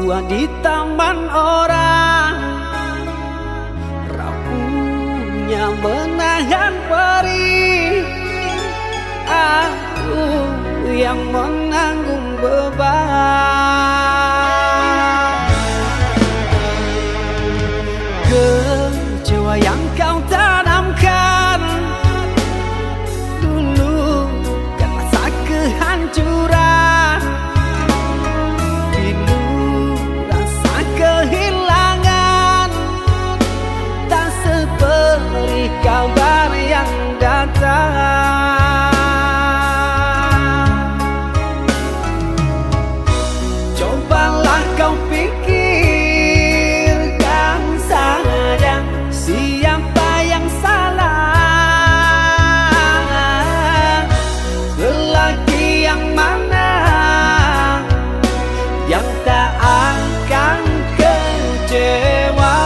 Tua di taman orang, rapuhnya menahan perih. Aku yang menanggung beban. Kecewa yang kau tanamkan dulu kan rasa kehancuran. Pilu rasa kehilangan, tak seperti kabar yang datang. Cobalah kau pikirkan saja siapa yang salah. Lelaki yang mana yang tak akan kecewa.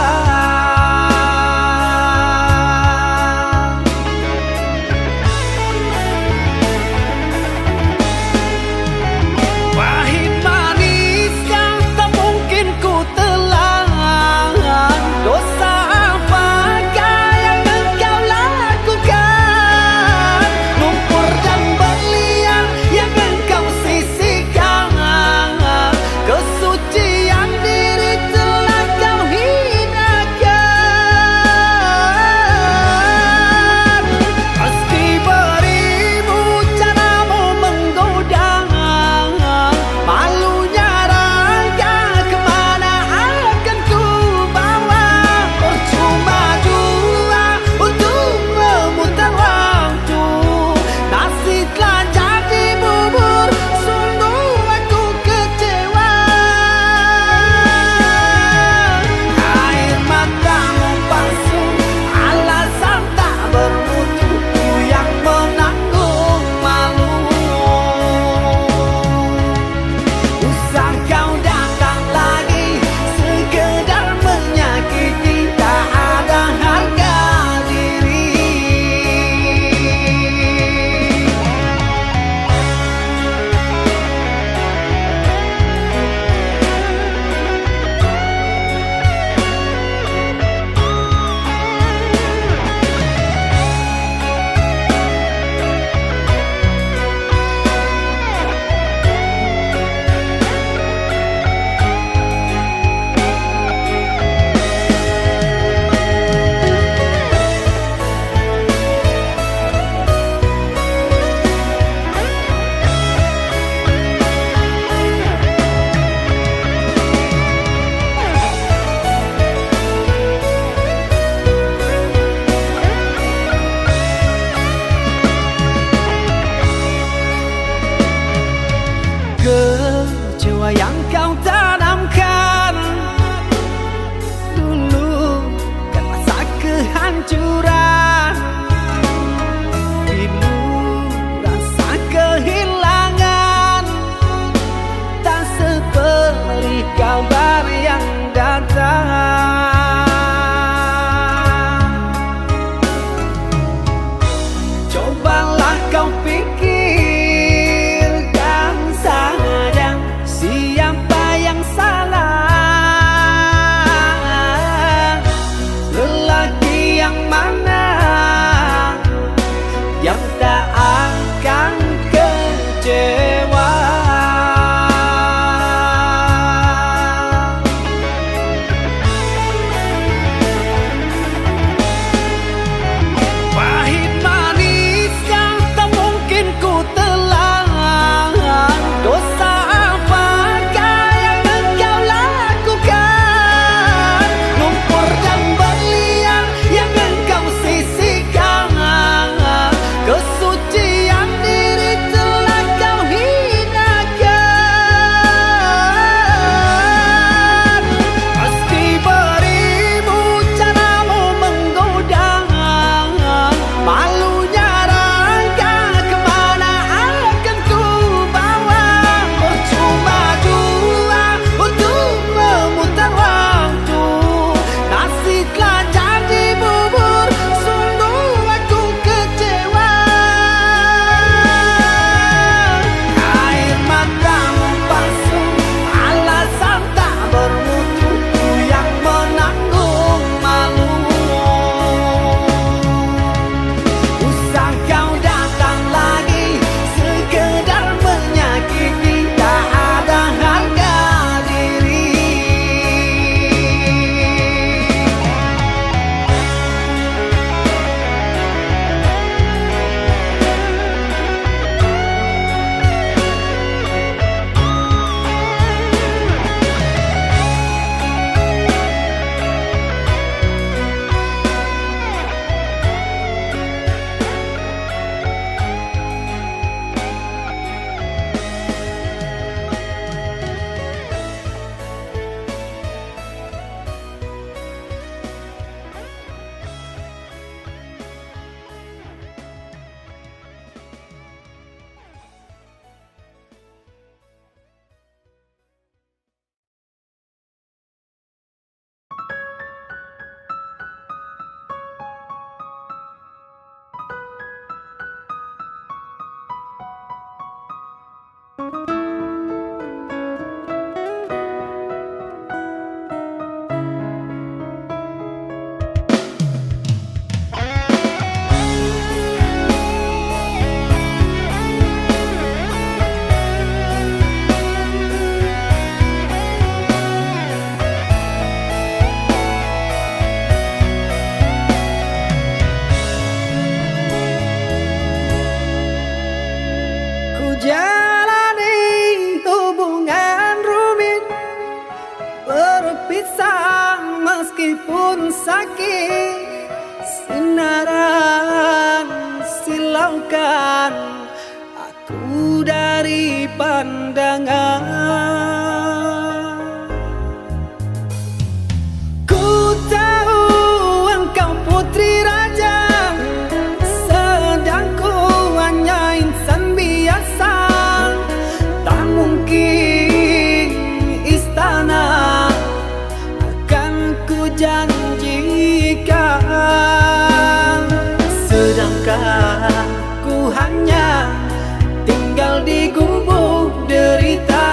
Kecewa yang kau tanamkan dulu kan rasa kehancuran. Pilu rasa kehilangan, tak seperti kabar yang datang. Cobalah kau pikirkan saja pandangan. Ku tahu engkau putri raja, sedang ku hanya insan biasa. Tak mungkin istana akan ku janjikan, sedangkan ku hanya tinggal di gubuk derita.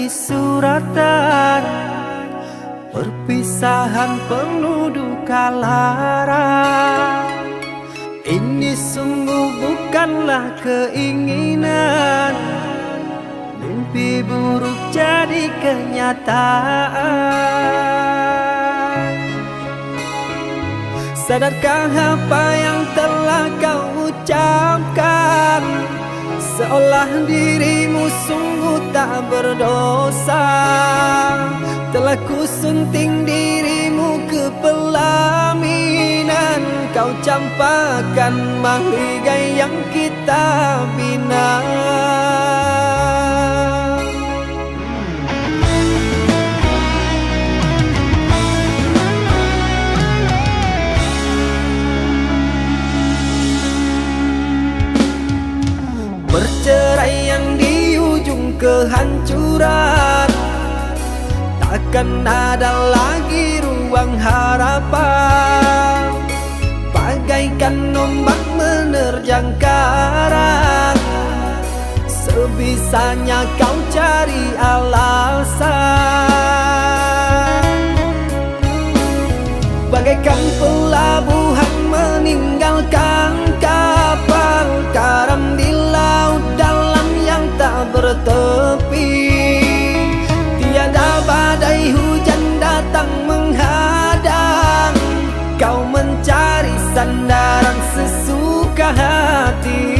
di suratan, perpisahan penuh duka lara. Ini sungguh bukanlah keinginan, mimpi buruk jadi kenyataan. Sadarkah apa yang telah kau ucapkan? Seolah dirimu sungguh tak berdosa. Telah kusunting dirimu ke pelaminan, kau campakkan mahligai yang kita bina. Perceraian di ujung kehancuran, takkan ada lagi ruang harapan. Bagaikan ombak menerjang karang, sebisanya kau cari alasan. Bagaikan pelabuhan meninggalkan kapal karam di laut dalam yang tak bertepi. Tiada badai hujan datang menghadang, kau mencari sandaran sesuka hati.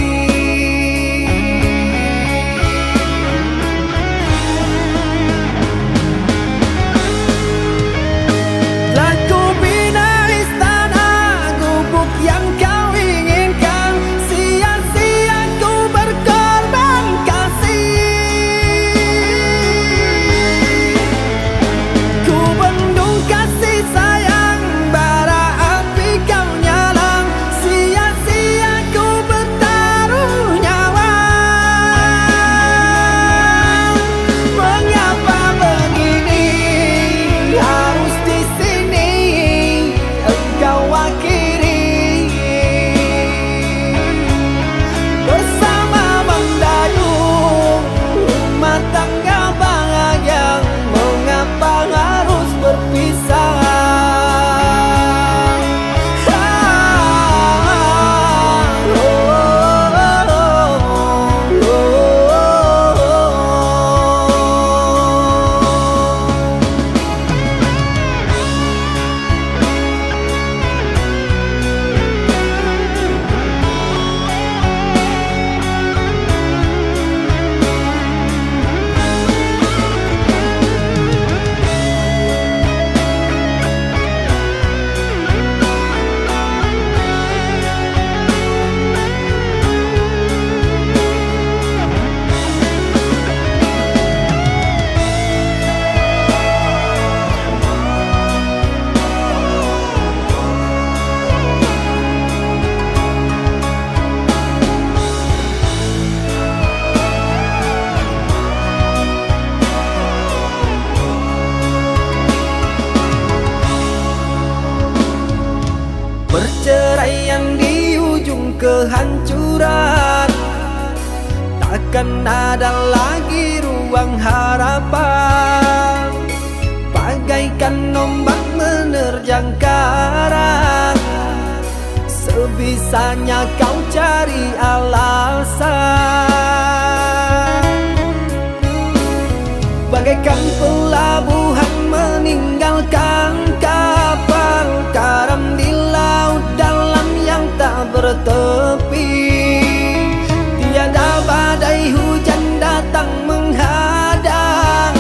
Perceraian di ujung kehancuran, takkan ada lagi ruang harapan. Bagaikan ombak menerjang karang, sebisanya kau cari alasan. Bagaikan pelabuhan meninggalkan kapal karam di laut dalam yang tak bertepi. Tiada badai hujan datang menghadang,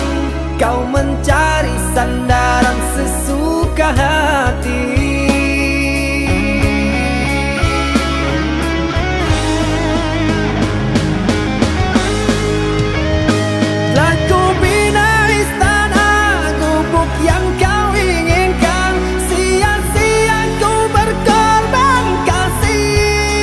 kau mencari sandaran sesuka hati. Sia-sia ku berkorban kasih.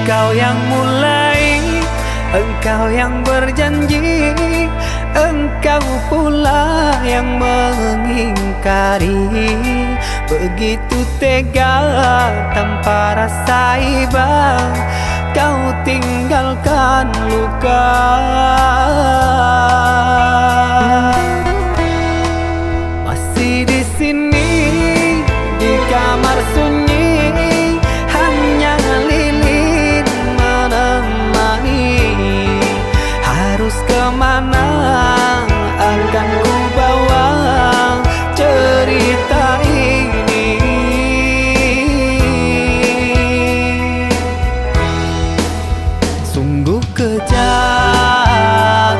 Engkau yang mulai, engkau yang berjanji, engkau pula yang mengingkari. Begitu tega tanpa rasa iba, kau tinggalkan luka. Masih di sini, di kamar sunyi, hanya lilin menemani. Harus kemana akan ku bawa cerita ini? Sungguh kejam,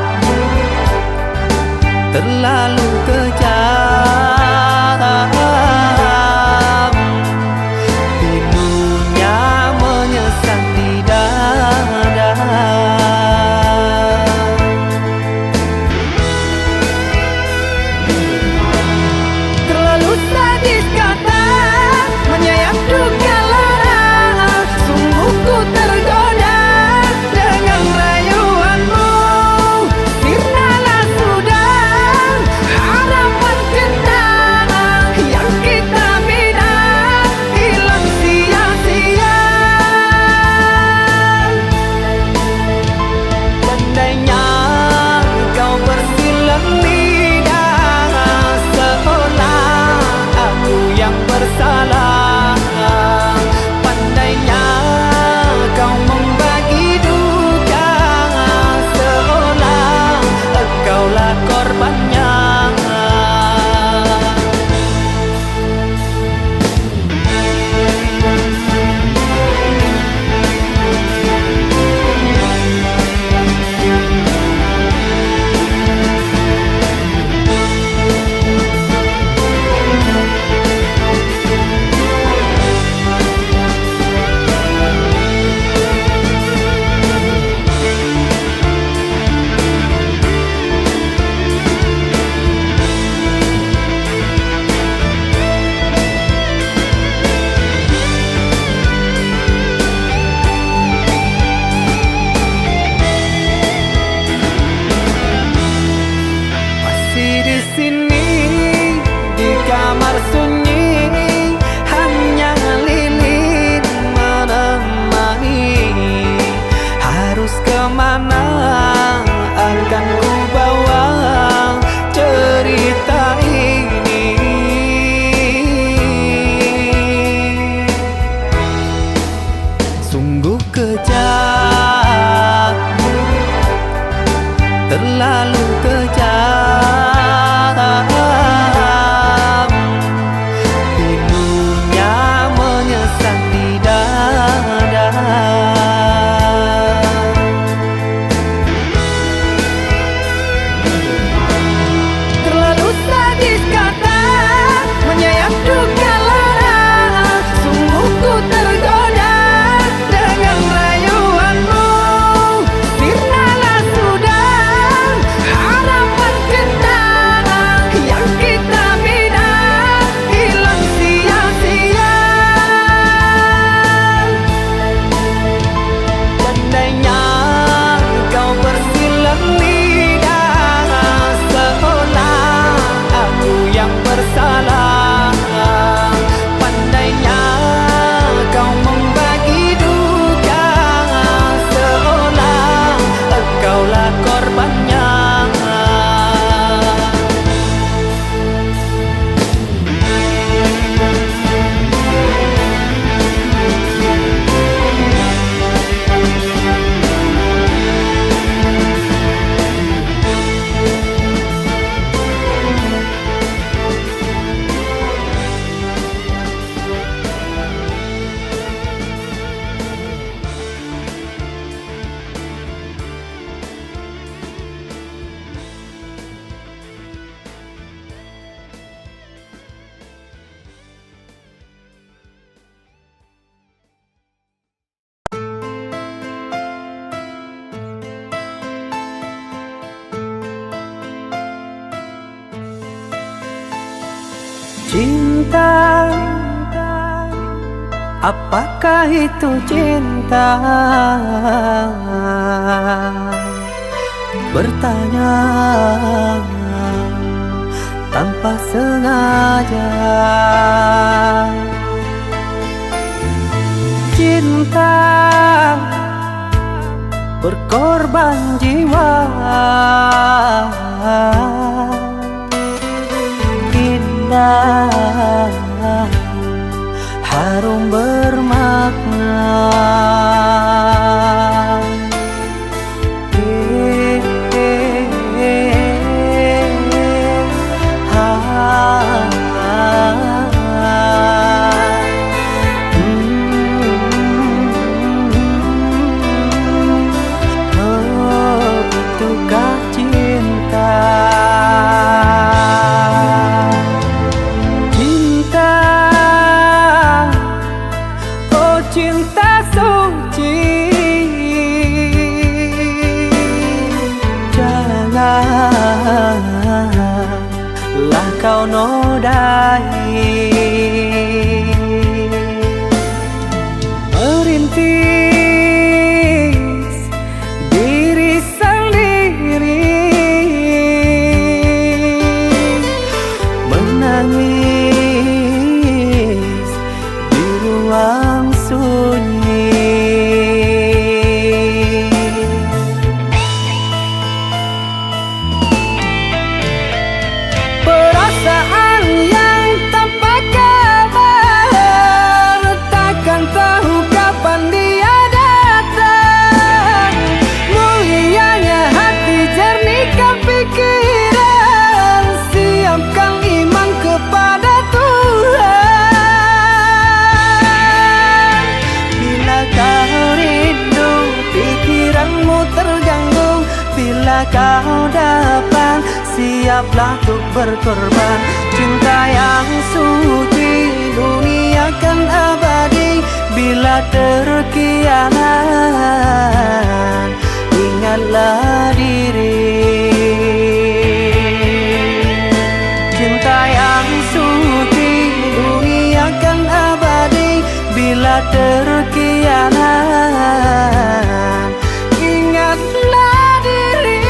terlalu kejam. Pilunya menyesat di dada. Terlalu sadis kata menyayat duka lara. Sungguh ku tergoda dengan rayuanmu. Sirnalah sudah harapan cinta yang kita bina, hilang sia-sia. Andainya kau bersilang lidah, seolah aku yang bersalah. Pandainya kau membagi duka, seolah engkaulah korbannya. Masih di sini, di kamar sunyi, hanya lilin menemani. Harus kemana akan ku bawa cerita ini? Sungguh kejam, terlalu kejam. Pilunya menyesat di dada. Terlalu sadis kata menyayat duka lara. Sungguh ku tergoda dengan rayuanmu. Sirnalah sudah harapan cinta yang kita bina, hilang sia-sia. Andainya kau bersilang lidah, seolah aku yang bersalah. Pandainya kau membagi duka, seolah engkaulah korbannya. Cinta Apakah itu cinta? Bertanya tanpa sengaja. Cinta berkorban jiwa, indah, harum bermakna. Itukah cinta? Cinta, oh cinta suci, janganlah kau nodai. Merintis diri sendiri, menangis di ruang sunyi. Perasaan yang tanpa kabar, takkan tahu kapan dia datang. Mulianya hati, jernihkan pikiran, siapkan iman kepada Tuhan. Bila kau rindu, pikiranmu terganggu, bila kau datang, siaplah untuk berkorban. Cinta yang suci, dunia kan abadi. Bila terkianat, ingatlah diri. Cinta yang suci, dunia kan abadi. Bila terkianat, ingatlah diri.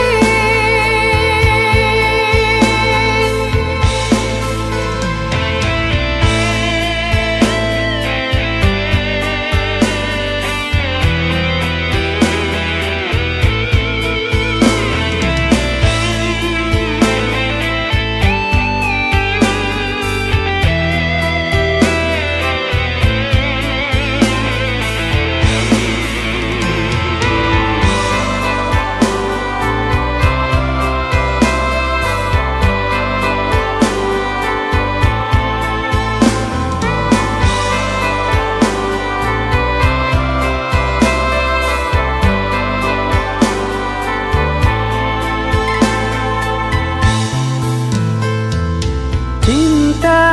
Cinta,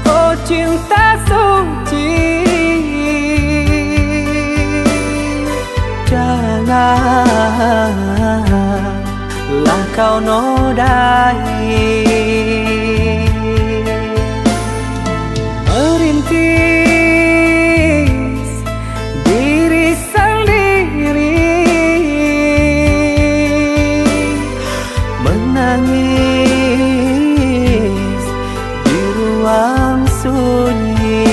oh cinta suci, janganlah kau nodai. Merintis diri sendiri, menangis di ruang sunyi.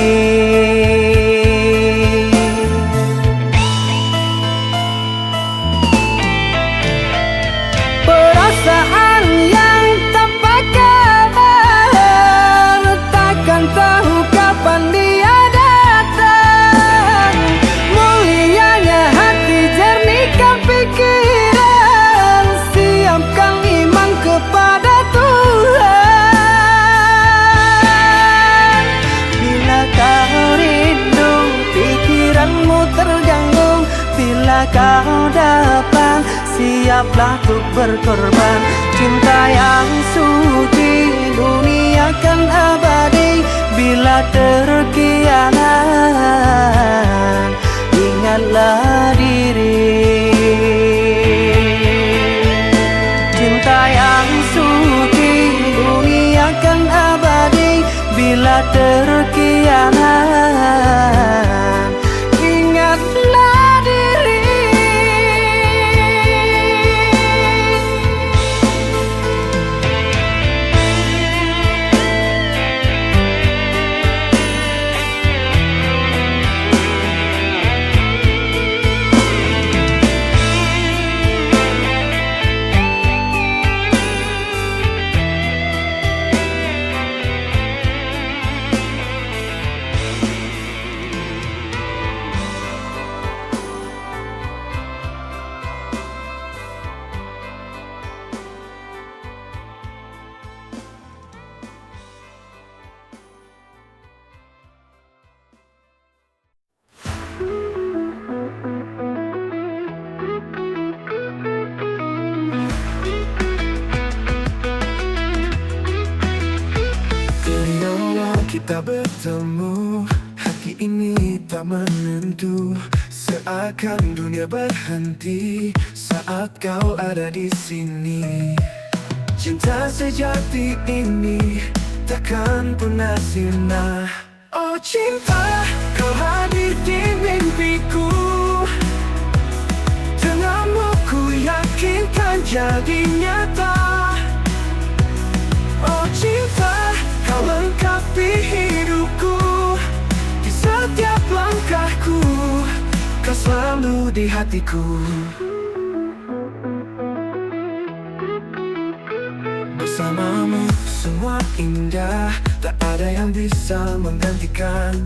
Perasaan yang tanpa kabar, takkan tahu kapan dia datang. Mulianya hati, jernihkan pikiran, siapkan iman kepada Tuhan. Bila kau rindu, pikiranmu terganggu, bila kau datang, siaplah untuk berkorban. Cinta yang suci, dunia kan abadi. Bila terkianat, ingatlah diri. Cinta yang suci, dunia kan abadi. Bila terkianat, kita bertemu, hati ini tak menentu. Seakan dunia berhenti saat kau ada di sini. Cinta sejati ini takkan pernah sirna. Oh cinta, kau hadir di mimpiku. Denganmu ku yakinkan jadi nyata. Oh cinta, kau lengkapi hidupku. Di setiap langkahku, kau selalu di hatiku. Bersamamu semua indah, tak ada yang bisa menggantikan.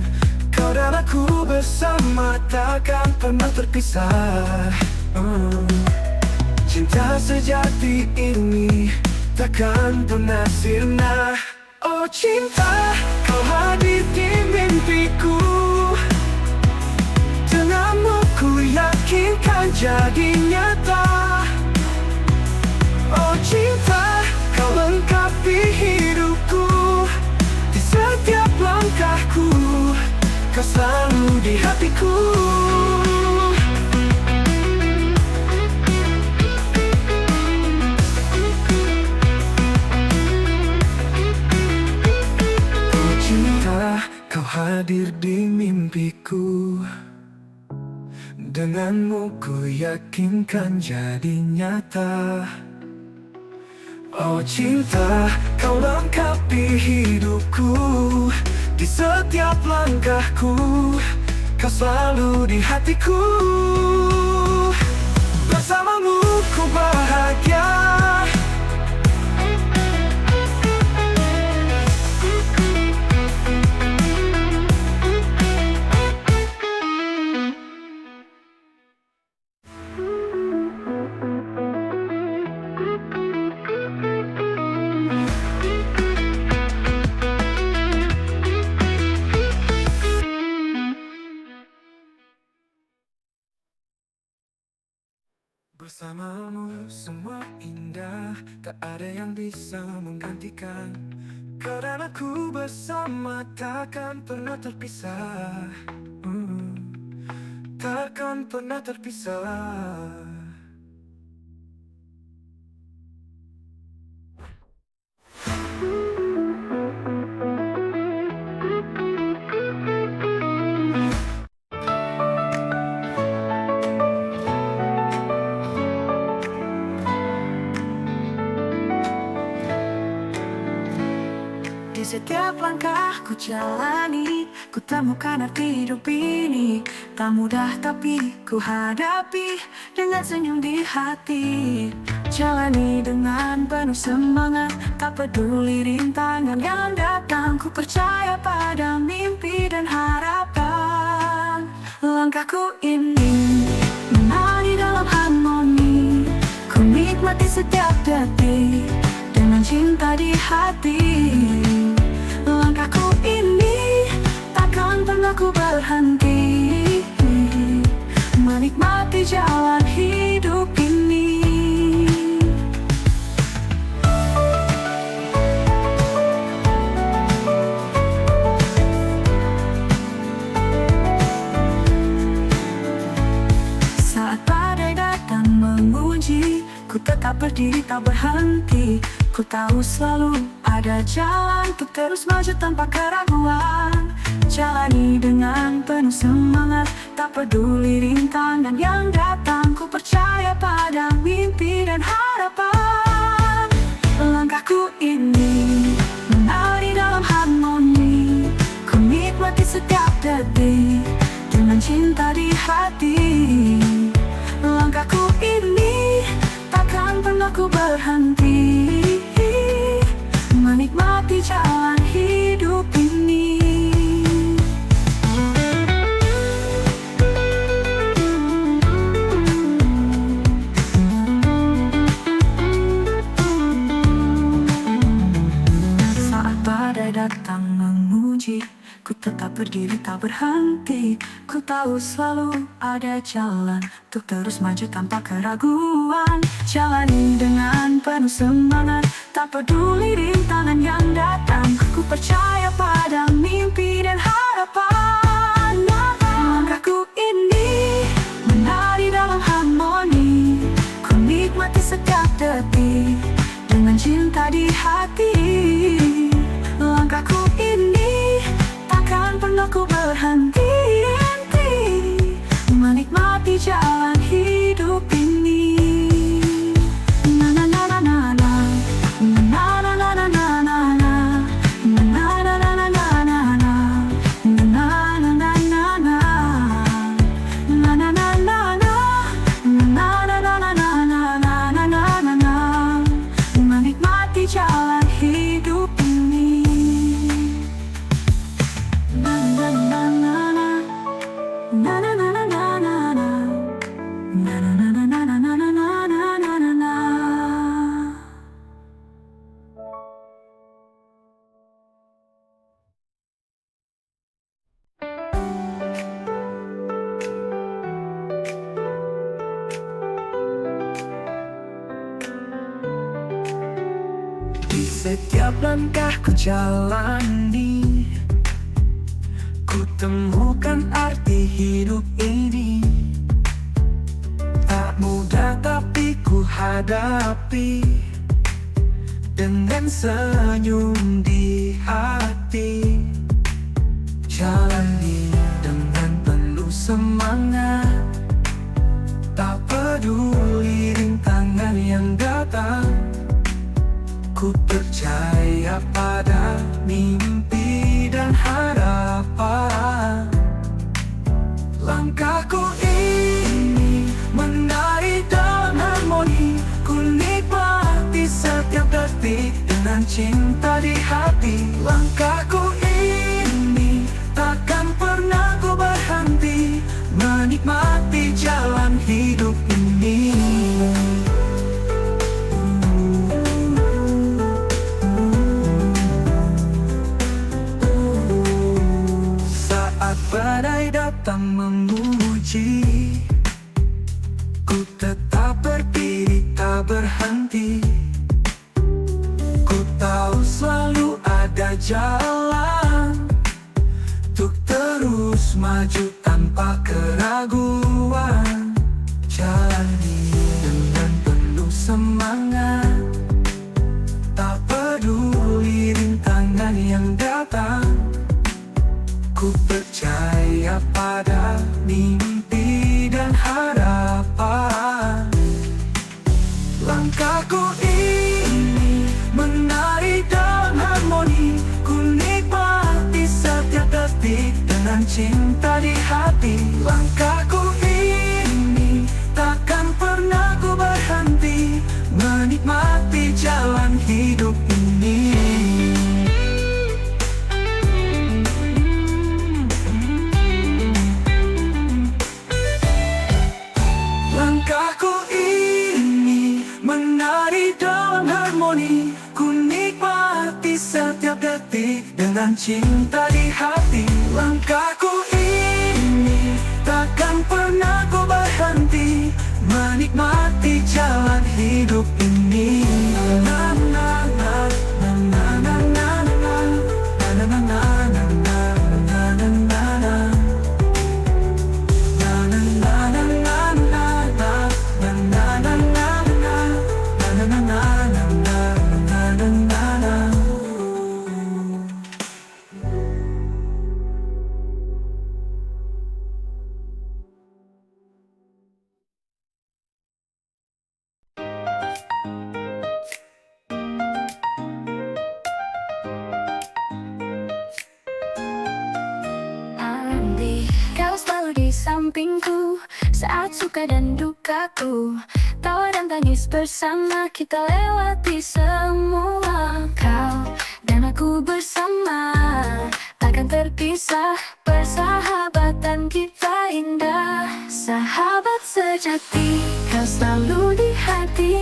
Kau dan aku bersama takkan pernah terpisah. Cinta sejati ini takkan pernah sirna. Oh cinta, kau hadir di mimpiku. Denganmu ku yakinkan jadi nyata. Oh cinta, kau lengkapi hidupku. Di setiap langkahku, kau selalu di hatiku. Oh cinta, kau hadir di mimpiku. Denganmu ku yakinkan jadi nyata. Oh cinta, kau lengkapi hidupku. Di setiap langkahku, kau selalu di hatiku. Bersamamu ku bahagia. Bersamamu semua indah, tak ada yang bisa menggantikan. Kau dan aku bersama takkan pernah terpisah. Takkan pernah terpisah. Di setiap langkah ku jalani, ku temukan arti hidup ini. Tak mudah tapi ku hadapi dengan senyum di hati. Jalani dengan penuh semangat, tak peduli rintangan yang datang. Ku percaya pada mimpi dan harapan. Langkahku ini menari dalam harmoni. Ku nikmati setiap detik dengan cinta di hati. Langkahku ini takkan pernah ku berhenti, menikmati jalan hidup ini. Saat badai datang menguji, ku tetap berdiri tak berhenti. Ku tahu selalu ada jalan untuk terus maju tanpa keraguan. Jalani dengan penuh semangat, tak peduli rintangan yang datang. Ku percaya pada mimpi dan harapan. Langkahku ini menari dalam harmoni. Ku nikmati setiap detik dengan cinta di hati. Langkahku ini takkan pernah ku berhenti, menikmati jalan hidup ini. Saat badai datang menguji, ku tetap berdiri tak berhenti. Ku tahu selalu ada jalan untuk terus maju tanpa keraguan. Jalani dengan penuh semangat, tak Tak peduli rintangan yang datang, ku percaya pada mimpi dan harapan. Langkahku ini menari dalam harmoni, ku nikmati setiap detik dengan cinta di hati. Langkahku ini takkan pernah ku berhenti menikmati jalan hidup ini. Na na na na na na, na na na na na na na, na na na na na na na, na na na na na, na na na na na, na na na na na na, na na na na na, menikmati jalan hidup ini. Na na na na na, na na na na na na, na na na na na na na na na na na. Di setiap langkah ku jalani, ku temukan arti hidup ini. Tak mudah tapi ku hadapi dengan senyum di hati. Jalani dengan penuh semangat, tak peduli rintangan yang datang. Ku percaya pada mimpi dan harapan. Langkahku ini menari dalam harmoni, ku nikmati setiap detik dengan cinta di hati. Langkahku ini takkan pernah ku berhenti menikmati jalan hidup ini. Badai datang memuji, ku tetap berdiri tak berhenti. Ku tahu selalu ada jalan untuk terus maju tanpa keraguan. Jalani dengan penuh semangat, tak peduli rintangan yang datang. Ku percaya pada mimpi dan harapan. Langkahku ini menari dalam harmoni, ku nikmati setiap detik dengan cinta di hati. Langkahku ini takkan pernah ku berhenti menikmati jalan hidup ini. Langkahku ini menari dalam harmoni, ku nikmati setiap detik dengan cinta di hati. Langkahku ini takkan pernah ku berhenti menikmati jalan hidup ini. Na na na na na na na na, na na na na na na na na na. Kau selalu di sampingku saat suka dan dukaku, tawa dan tangis bersama kita lewati semua. Kau dan aku bersama takkan terpisah, persahabatan kita indah. Sahabat sejati, kau selalu di hati,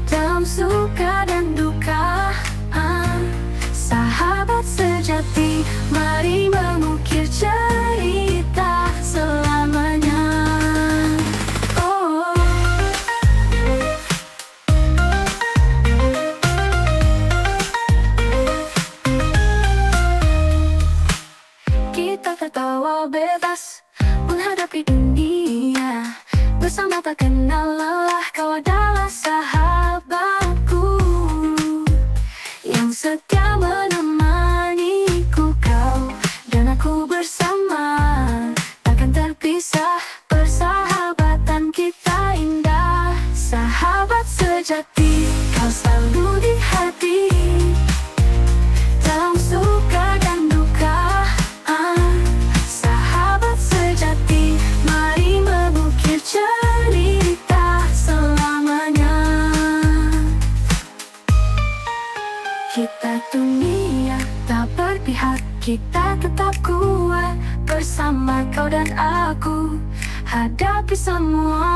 dalam suka dan duka. Sahabat sejati, mari mengukir cerita selamanya. Oh. tertawa bebas menghadapi dunia. Bersama tak kenal lelah, kau adalah sahabatku yang setia menemaniku. Kau dan aku bersama takkan terpisah, persahabatan kita indah. Sahabat sejati, kau selalu di hati, dalam suka dan duka. Sahabat sejati, mari mengukir cerita selamanya. Kita dunia tak berpihak, kita tetap kuat. Bersama kau dan aku hadapi semua.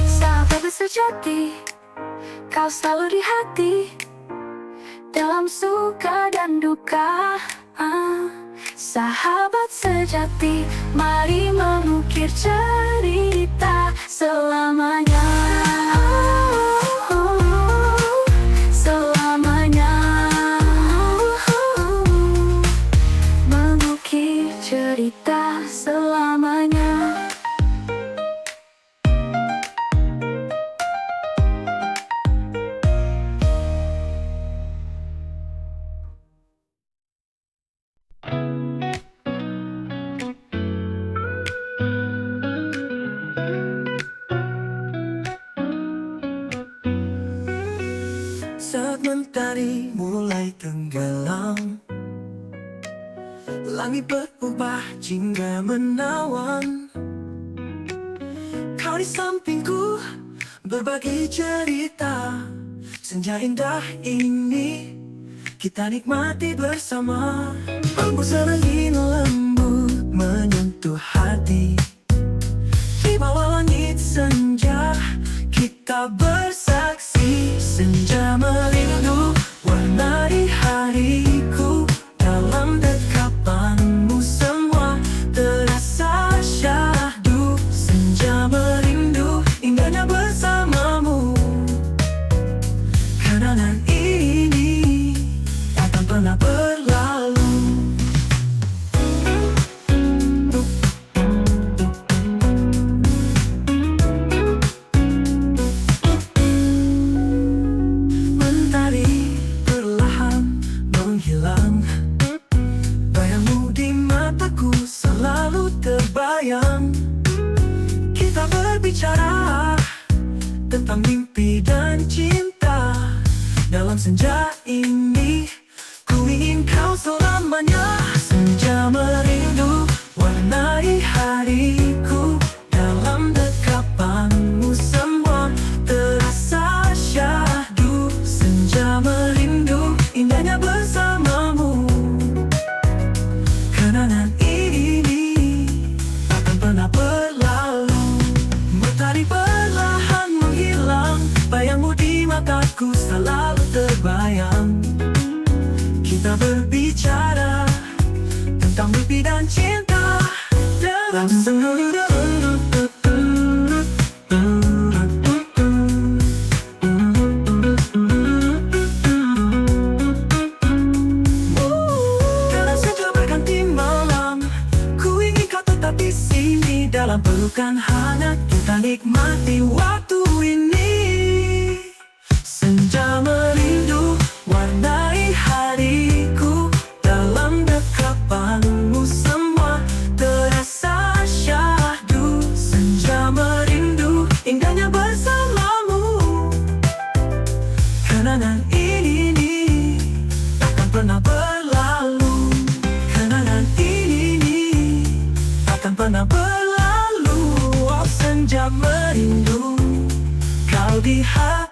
Sahabat sejati, kau selalu di hati, dalam suka dan duka. Sahabat sejati, mari mengukir cerita selamanya. Selamanya. Mengukir cerita selamanya. Saat mentari mulai tenggelam, langit berubah jingga menawan. Kau di sampingku berbagi cerita. Senja indah ini kita nikmati bersama. Embusan angin lembut menyentuh hati. Di bawah langit senja kita bersaksi. Senja merindu warnai hariku. Dalam dekapanmu semua terasa syahdu. Senja merindu indahnya bersamamu. Kenangan ini takkan pernah berlalu. Mentari perlahan menghilang. Bayangmu di mataku selalu terbayang. Kita berbicara tentang mimpi dan cinta. Dalam senja ini ku ingin kau selamanya. Senja merindu warnai hariku. Dalam dekapanmu semua terasa syahdu. Senja merindu indahnya bersamamu. Kenangan ini takkan pernah berlalu. Mentari perlahan menghilang. Bayangmu di mataku selalu terbayang. Kita berbicara tentang mimpi dan cinta. Dalam dalam senja berganti malam, ku ingin kau tetap di sini. Dalam pelukan hangat kita nikmati waktu ini. Senja merindu warnai hariku. Dalam dekapanmu semua terasa syahdu. Senja merindu indahnya bersamamu. Kenangan ini takkan pernah berlalu. Kenangan ini takkan pernah berlalu. Oh, senja merindu kau di hati.